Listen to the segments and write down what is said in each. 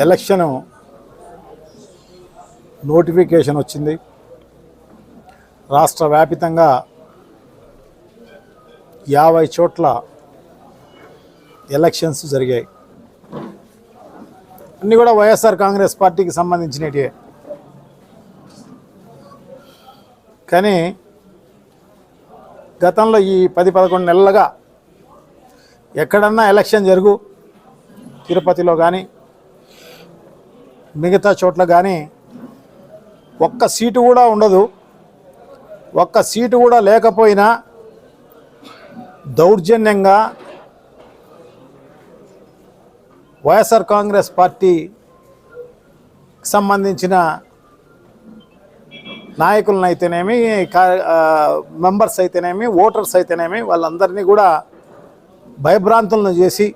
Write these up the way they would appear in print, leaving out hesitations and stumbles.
Election notification వచ్చింది. రాష్ట్ర వ్యాపితంగా 50 చోట్ల ఎలక్షన్స్ జరిగాయి. అన్నీ కూడా వైఎస్ఆర్ కాంగ్రెస్ పార్టీకి సంబంధించినవి. కానీ గతంలో ఈ 10-11 నెలలుగా ఎక్కడన్నా ఎలక్షన్ జరుగు, తిరుపతిలో కానీ మిగతా చోట్ల కానీ ఒక్క సీటు కూడా ఉండదు. ఒక్క సీటు కూడా లేకపోయినా దౌర్జన్యంగా వైఎస్ఆర్ కాంగ్రెస్ పార్టీకి సంబంధించిన నాయకులను అయితేనేమి, మెంబర్స్ అయితేనేమి, ఓటర్స్ అయితేనేమి వాళ్ళందరినీ కూడా భయభ్రాంతులను చేసి,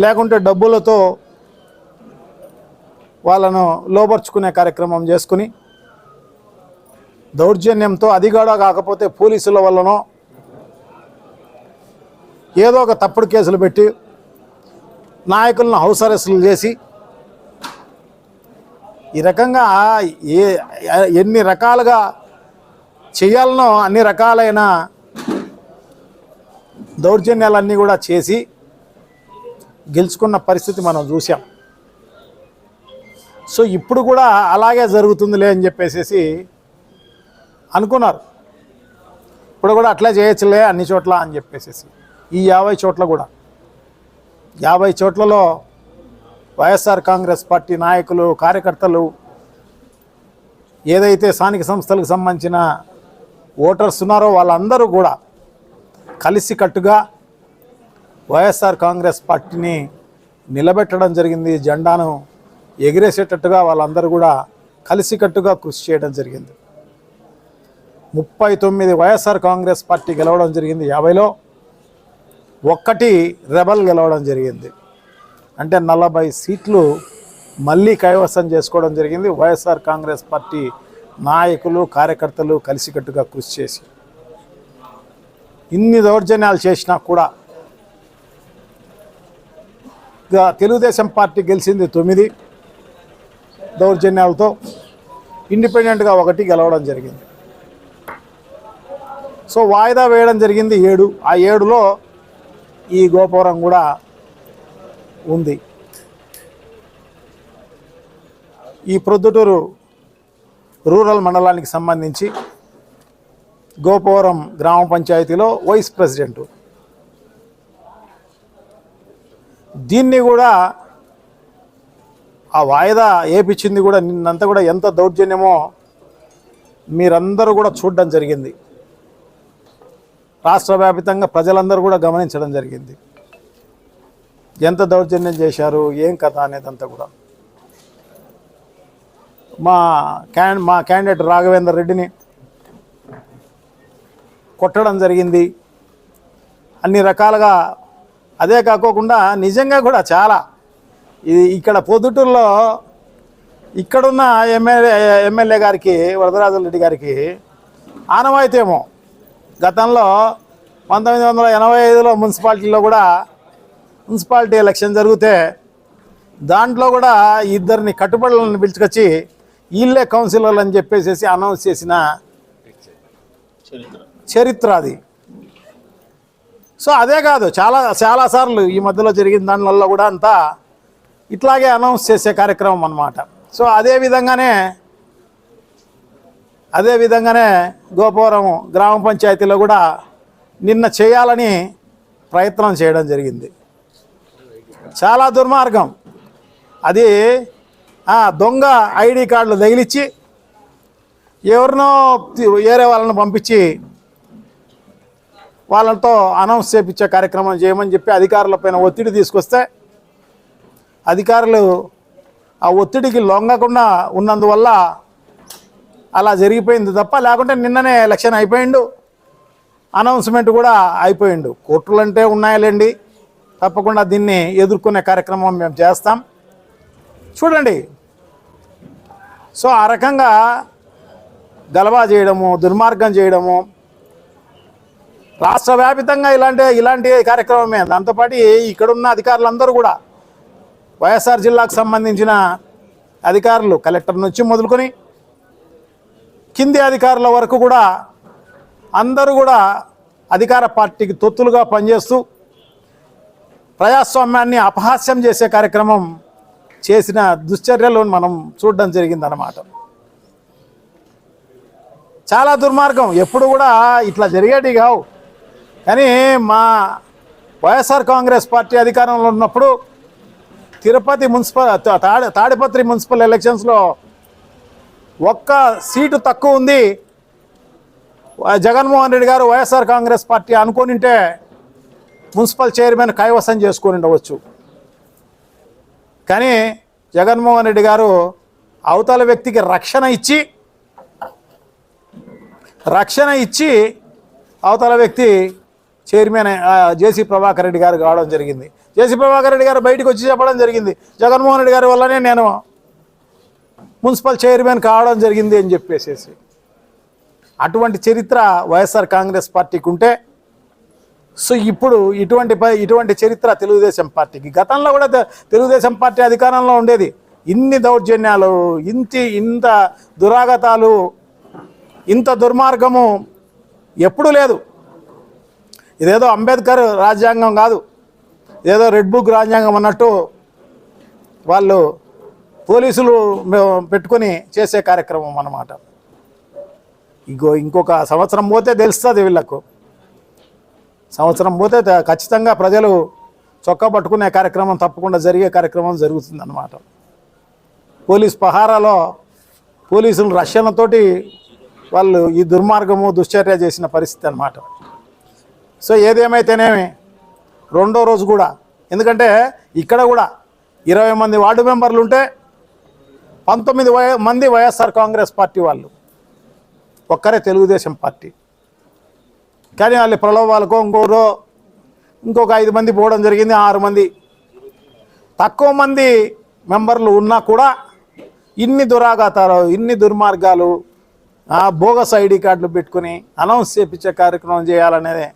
లేకుంటే డబ్బులతో వాళ్ళను లోపరుచుకునే కార్యక్రమం చేసుకుని, దౌర్జన్యంతో, అది కూడా కాకపోతే పోలీసుల వల్లనో ఏదో ఒక తప్పుడు కేసులు పెట్టి నాయకులను హౌస్ అరెస్టులు చేసి, ఈ రకంగా ఎన్ని రకాలుగా చేయాలనో అన్ని రకాలైన దౌర్జన్యాలన్నీ కూడా చేసి గెలుచుకున్న పరిస్థితి మనం చూసాం. సో ఇప్పుడు కూడా అలాగే జరుగుతుందిలే అని చెప్పేసి అనుకున్నారు. ఇప్పుడు కూడా అట్లా చేయొచ్చులే అన్ని చోట్ల అని చెప్పేసి ఈ 50 చోట్ల కూడా 50 చోట్లలో వైఎస్ఆర్ కాంగ్రెస్ పార్టీ నాయకులు, కార్యకర్తలు, ఏదైతే స్థానిక సంస్థలకు సంబంధించిన ఓటర్స్ ఉన్నారో వాళ్ళందరూ కూడా కలిసికట్టుగా వైఎస్ఆర్ కాంగ్రెస్ పార్టీని నిలబెట్టడం జరిగింది. జెండాను ఎగిరేసేటట్టుగా వాళ్ళందరూ కూడా కలిసికట్టుగా కృషి చేయడం జరిగింది. 39 వైఎస్ఆర్ కాంగ్రెస్ పార్టీ గెలవడం జరిగింది. 50లో 1 రెబల్ గెలవడం జరిగింది. అంటే 40 సీట్లు మళ్ళీ కైవసం చేసుకోవడం జరిగింది. వైఎస్ఆర్ కాంగ్రెస్ పార్టీ నాయకులు, కార్యకర్తలు కలిసికట్టుగా కృషి చేసి ఇన్ని దౌర్జన్యాలు చేసినా కూడా తెలుగుదేశం పార్టీ గెలిచింది 9 దౌర్జన్యాలతో, ఇండిపెండెంట్గా 1 గెలవడం జరిగింది. సో వాయిదా వేయడం జరిగింది 7. ఆ 7లో ఈ గోపురం కూడా ఉంది. ఈ ప్రొద్దుటూరు రూరల్ మండలానికి సంబంధించి గోపురం గ్రామ పంచాయతీలో వైస్ ప్రెసిడెంటు. దీన్ని కూడా ఆ వాయిదా ఏపించింది కూడా నిన్నంతా కూడా ఎంత దౌర్జన్యమో మీరందరూ కూడా చూడడం జరిగింది. రాష్ట్ర వ్యాప్తంగా ప్రజలందరూ కూడా గమనించడం జరిగింది. ఎంత దౌర్జన్యం చేశారు, ఏం కథ అనేదంతా కూడా. మా క్యాండిడేట్ రాఘవేందర్ రెడ్డిని కొట్టడం జరిగింది అన్ని రకాలుగా. అదే కాకోకుండా నిజంగా కూడా చాలా ఇక్కడ పొద్దుటూరులో ఇక్కడున్న ఎమ్మెల్యే గారికి, వరదరాజరెడ్డి గారికి ఆనవాయితేమో గతంలో 1985లో మున్సిపాలిటీలో కూడా మున్సిపాలిటీ ఎలక్షన్ జరిగితే దాంట్లో కూడా 2 కట్టుబడులను పిలుచుకొచ్చి వీళ్ళే కౌన్సిలర్లు అని చెప్పేసి అనౌన్స్ చేసిన చరిత్ర అది. సో అదే కాదు, చాలాసార్లు ఈ మధ్యలో జరిగిన దానివల్ల కూడా అంతా ఇట్లాగే అనౌన్స్ చేసే కార్యక్రమం అన్నమాట. సో అదే విధంగానే గోపురం గ్రామ పంచాయతీలో కూడా నిన్న చేయాలని ప్రయత్నం చేయడం జరిగింది. చాలా దుర్మార్గం అది. దొంగ ఐడి కార్డులు తగిలిచ్చి ఎవరినో వేరే వాళ్ళని పంపించి వాళ్ళతో అనౌన్స్ చేయించే కార్యక్రమం చేయమని చెప్పి అధికారులపైన ఒత్తిడి తీసుకొస్తే అధికారులు ఆ ఒత్తిడికి లొంగకుండా ఉన్నందువల్ల అలా జరిగిపోయింది తప్ప, లేకుంటే నిన్ననే ఎలక్షన్ అయిపోయిండు, అనౌన్స్మెంట్ కూడా అయిపోయిండు. కోర్టులు అంటే ఉన్నాయిలేండి, తప్పకుండా దీన్ని ఎదుర్కొనే కార్యక్రమం మేము చేస్తాం. చూడండి, సో ఆ రకంగా గలబా చేయడము, దుర్మార్గం చేయడము రాష్ట్ర వ్యాప్తంగా ఇలాంటి కార్యక్రమమే. దాంతోపాటు ఇక్కడున్న అధికారులందరూ కూడా వైఎస్ఆర్ జిల్లాకు సంబంధించిన అధికారులు కలెక్టర్ నుంచి మొదలుకొని కింది అధికారుల వరకు కూడా అందరూ కూడా అధికార పార్టీకి తొత్తులుగా పనిచేస్తూ ప్రజాస్వామ్యాన్ని అపహాస్యం చేసే కార్యక్రమం చేసిన దుశ్చర్యలు మనం చూడడం జరిగిందన్నమాట. చాలా దుర్మార్గం. ఎప్పుడు కూడా ఇట్లా జరిగేటి కావు. కానీ మా వైఎస్ఆర్ కాంగ్రెస్ పార్టీ అధికారంలో ఉన్నప్పుడు తిరుపతి మున్సిపల్ తాడిపత్రి మున్సిపల్ ఎలక్షన్స్లో ఒక్క సీటు తక్కువ ఉంది. జగన్మోహన్ రెడ్డి గారు వైఎస్ఆర్ కాంగ్రెస్ పార్టీ అనుకోనింటే మున్సిపల్ చైర్మన్ కైవసం చేసుకొని ఉండవచ్చు. కానీ జగన్మోహన్ రెడ్డి గారు అవతల వ్యక్తికి రక్షణ ఇచ్చి అవతల వ్యక్తి చైర్మన్ జేసీ ప్రభాకర్ రెడ్డి గారు కావడం జరిగింది. జేసీ ప్రభాకర్ రెడ్డి గారు బయటకు వచ్చి చెప్పడం జరిగింది, జగన్మోహన్ రెడ్డి గారి వల్లనే నేను మున్సిపల్ చైర్మన్ కావడం జరిగింది అని చెప్పేసేసి. అటువంటి చరిత్ర వైఎస్ఆర్ కాంగ్రెస్ పార్టీకి ఉంటే, సో ఇప్పుడు ఇటువంటి చరిత్ర తెలుగుదేశం పార్టీకి. గతంలో కూడా తెలుగుదేశం పార్టీ అధికారంలో ఉండేది. ఇన్ని దౌర్జన్యాలు, ఇంత దురాగతాలు, ఇంత దుర్మార్గము ఎప్పుడూ లేదు. ఇదేదో అంబేద్కర్ రాజ్యాంగం కాదు, ఇదేదో రెడ్ బుక్ రాజ్యాంగం అన్నట్టు వాళ్ళు పోలీసులు పెట్టుకొని చేసే కార్యక్రమం అన్నమాట. ఇంకొక సంవత్సరం పోతే తెలుస్తుంది వీళ్ళకు. సంవత్సరం పోతే ఖచ్చితంగా ప్రజలు చొక్కా పట్టుకునే కార్యక్రమం తప్పకుండా జరిగే కార్యక్రమం జరుగుతుందన్నమాట. పోలీస్ పహారాలో పోలీసులు రక్షణతోటి వాళ్ళు ఈ దుర్మార్గము దుశ్చర్య చేసిన పరిస్థితి అన్నమాట. సో ఏదేమైతేనేమి రెండో రోజు కూడా, ఎందుకంటే ఇక్కడ కూడా 20 మంది వార్డు మెంబర్లు ఉంటే 19 మంది వైఎస్ఆర్ కాంగ్రెస్ పార్టీ వాళ్ళు, ఒక్కరే తెలుగుదేశం పార్టీ. కానీ వాళ్ళు ప్రలోభాలకు ఇంకొక 5 మంది పోవడం జరిగింది. 6 మంది తక్కువ మంది మెంబర్లు ఉన్నా కూడా ఇన్ని దురాఘాతాలు, ఇన్ని దుర్మార్గాలు, బోగస్ ఐడి కార్డులు పెట్టుకుని అనౌన్స్ చేయించే కార్యక్రమం చేయాలనేది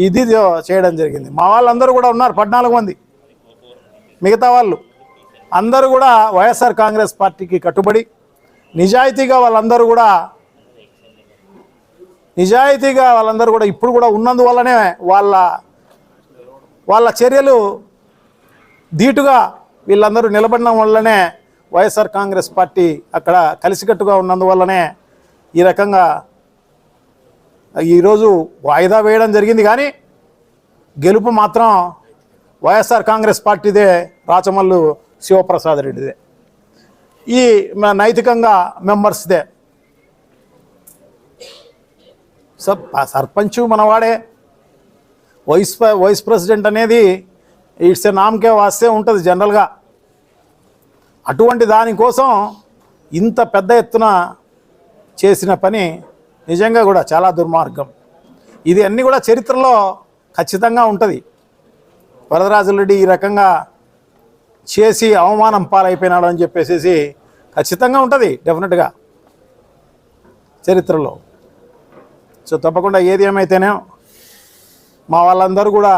ఇది చేయడం జరిగింది. మా వాళ్ళందరూ కూడా ఉన్నారు 14 మంది. మిగతా వాళ్ళు అందరూ కూడా వైఎస్ఆర్ కాంగ్రెస్ పార్టీకి కట్టుబడి నిజాయితీగా వాళ్ళందరూ కూడా ఇప్పుడు కూడా ఉన్నందువల్లనే వాళ్ళ చర్యలు ధీటుగా వీళ్ళందరూ నిలబడడం వల్లనే వైఎస్ఆర్ కాంగ్రెస్ పార్టీ అక్కడ కలిసికట్టుగా ఉన్నందువల్లనే ఈ రకంగా ఈరోజు వాయిదా వేయడం జరిగింది. కానీ గెలుపు మాత్రం వైఎస్ఆర్ కాంగ్రెస్ పార్టీదే, రాచమల్లు శివప్రసాద్ రెడ్డిదే, ఈ నైతికంగా మెంబర్స్దే. సర్పంచ్ మనవాడే, వైస్ ప్రెసిడెంట్ అనేది ఇట్స్ ఏ నామకే వాస్తే ఉంటుంది జనరల్గా. అటువంటి దానికోసం ఇంత పెద్ద ఎత్తున చేసిన పని నిజంగా కూడా చాలా దుర్మార్గం. ఇది అన్నీ కూడా చరిత్రలో ఖచ్చితంగా ఉంటుంది. వరదరాజులరెడ్డి ఈ రకంగా చేసి అవమానం పాలైపోయినాడు అని చెప్పేసి ఖచ్చితంగా ఉంటుంది డెఫినెట్గా చరిత్రలో. సో తప్పకుండా ఏది ఏమైతేనే మా వాళ్ళందరూ కూడా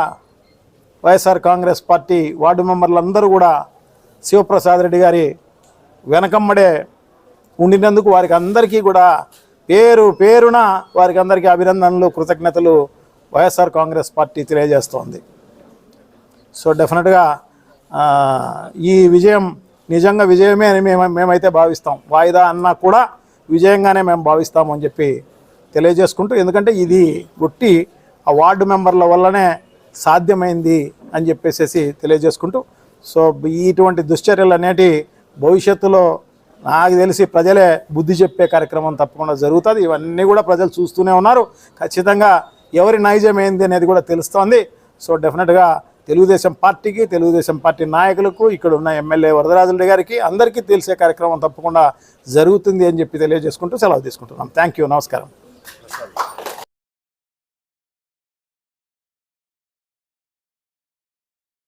వైఎస్ఆర్ కాంగ్రెస్ పార్టీ వార్డు మెంబర్లందరూ కూడా శివప్రసాద్ రెడ్డి గారి వెనకమ్మడే ఉండినందుకు వారికి అందరికీ కూడా పేరున వారికి అందరికీ అభినందనలు, కృతజ్ఞతలు వైఎస్ఆర్ కాంగ్రెస్ పార్టీ తెలియజేస్తోంది. సో డెఫినెట్గా ఈ విజయం నిజంగా విజయమే అని మేమైతే భావిస్తాం. వాయిదా అన్నా కూడా విజయంగానే మేము భావిస్తాము అని చెప్పి తెలియజేసుకుంటూ, ఎందుకంటే ఇది ఒట్టి ఆ వార్డు మెంబర్ల వల్లనే సాధ్యమైంది అని చెప్పేసి తెలియజేసుకుంటూ, సో ఇటువంటి దుశ్చర్యలు అనేటి భవిష్యత్తులో నాకు తెలిసి ప్రజలే బుద్ధి చెప్పే కార్యక్రమం తప్పకుండా జరుగుతుంది. ఇవన్నీ కూడా ప్రజలు చూస్తూనే ఉన్నారు. ఖచ్చితంగా ఎవరి నైజం ఏంది అనేది కూడా తెలుస్తోంది. సో డెఫినెట్గా తెలుగుదేశం పార్టీకి, తెలుగుదేశం పార్టీ నాయకులకు, ఇక్కడ ఉన్న ఎమ్మెల్యే వరదరాజులరెడ్డి గారికి అందరికీ తెలిసే కార్యక్రమం తప్పకుండా జరుగుతుంది అని చెప్పి తెలియజేసుకుంటూ సెలవు తీసుకుంటున్నాం. Thank you. నమస్కారం.